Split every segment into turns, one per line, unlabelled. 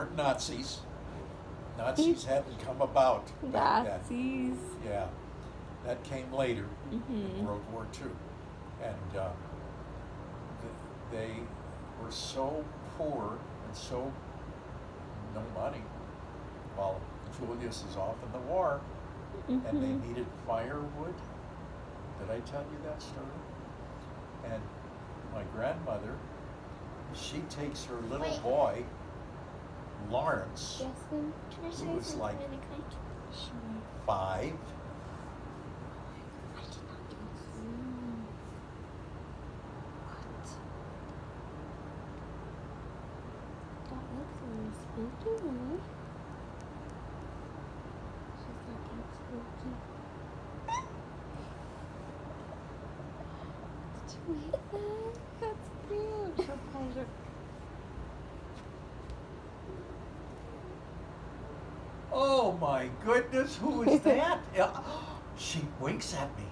weren't Nazis. Nazis hadn't come about back then.
Nazis.
Yeah, that came later in
Mm-hmm.
World War II. And they were so poor and so no money while Julius is off in the war, and they
Mm-hmm.
needed firewood. Did I tell you that story? And my grandmother, she takes her little
Wait.
boy, Lawrence,
Justin.
Can I say
Who was
something
like-
really quick?
Sure.
5.
I did not do this.
That looks really spooky to me. She's looking spooky. Did you eat that? That's cute. Surprise.
Oh my goodness, who is that? She winks at me.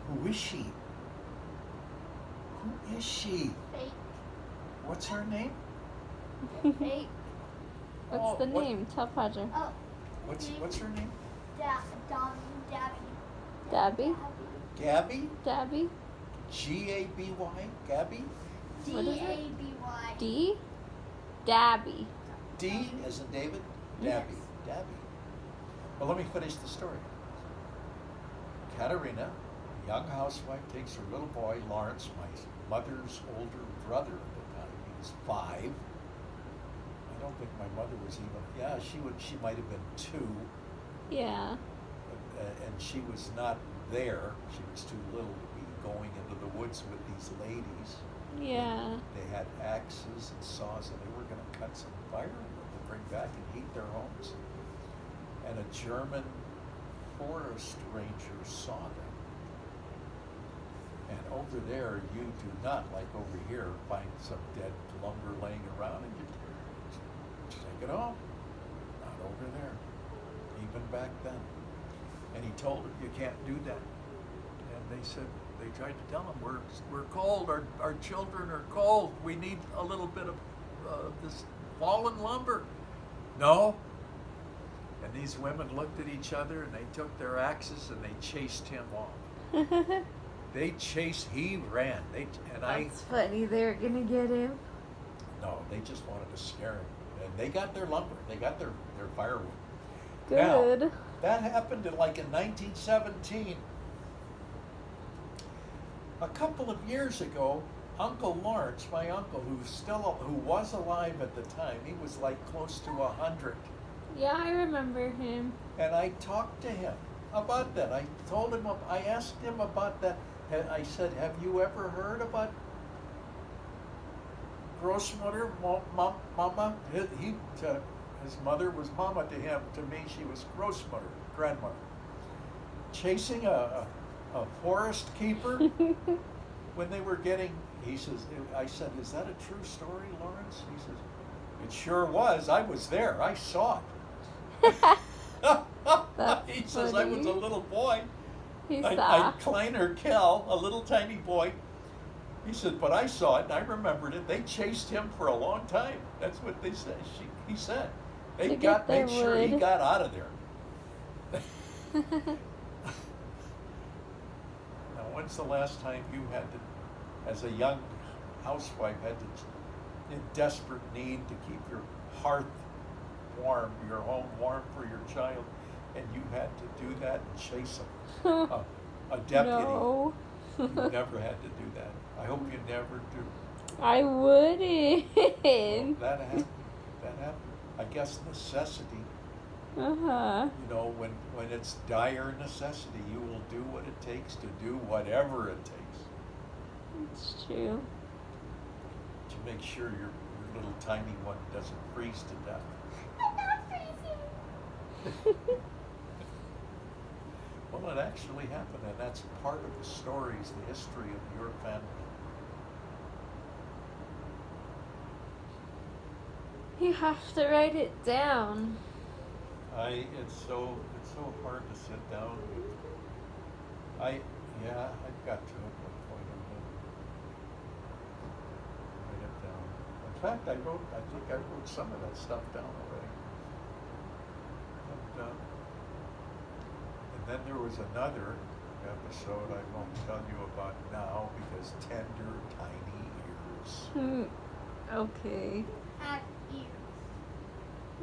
Who is she? Who is she?
Fake.
What's her name?
Fake.
What's
Oh,
the
what-
name? Tell Padre.
Oh.
What's her name?
Dabby.
Dabby?
Gabby?
Dabby?
G-A-B-Y? Gabby?
What is it?
D-A-B-Y.
D? Dabby.
D as in David?
Yes.
Dabby. Dabby. Well, let me finish the story. Katerina, a young housewife, takes her little boy, Lawrence, my mother's older brother at the time. He was 5. I don't think my mother was even, she might have been 2.
Yeah.
And she was not there. She was too little to be going into the woods with these ladies.
Yeah.
They had axes and saws, and they were going to cut some firewood to bring back and heat their homes. And a German forest ranger saw them. And over there, you do not, like over here, find some dead lumber laying around and you take it home. Not over there, even back then. And he told her, you can't do that. And they said, they tried to tell him, we're cold, our children are cold, we need a little bit of this fallen lumber. No. And these women looked at each other and they took their axes and they chased him off. He ran.
That's funny. They're gonna get him.
No, they just wanted to scare him. And they got their lumber, they got their firewood.
Good.
Now, that happened in 1917. A couple of years ago, Uncle Lawrence, my uncle, who was alive at the time, he was like close to 100.
Yeah, I remember him.
And I talked to him about that. I asked him about that. I said, have you ever heard about Großmutter, Mama? His mother was Mama to him. To me, she was Großmutter, grandmother. Chasing a forest keeper when they were getting, I said, is that a true story, Lawrence? He says, it sure was. I was there. I saw it. He says, I was a little boy.
He
I
saw.
Kleiner Kell, a little tiny boy. He said, but I saw it and I remembered it. They chased him for a long time. That's what they said. He said. They
To get their
made sure he
wood.
got out of there. Now, when's the last time you had to, as a young housewife, in desperate need to keep your hearth warm, your home warm for your child, and you had to do that and chase a deputy?
No.
You never had to do that. I hope you never do.
I wouldn't.
Well, that happened. I guess necessity.
Uh-huh.
You know, when it's dire necessity, you will do what it takes to do whatever it takes
It's true.
to make sure your little tiny one doesn't freeze to death.
I'm not freezing.
Well, it actually happened, and that's part of the stories, the history of your family.
You have to write it down.
It's so hard to sit down. I got to at one point. I'm gonna write it down. fact, I think I wrote some of that stuff down already. And then there was another episode I won't tell you about now because tender, tiny ears.
Okay.
Have ears.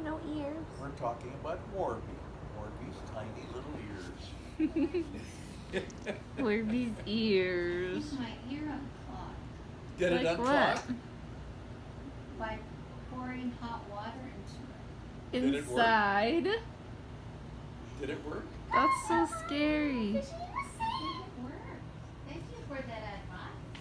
No ears.
We're talking about Warby. Warby's tiny little ears.
Warby's ears.
Keep my ear unclogged
Get it
Like
unclogged?
what?
by pouring hot water into it.
Did it work?
Inside?
Did it work?
That's so scary.
Fishy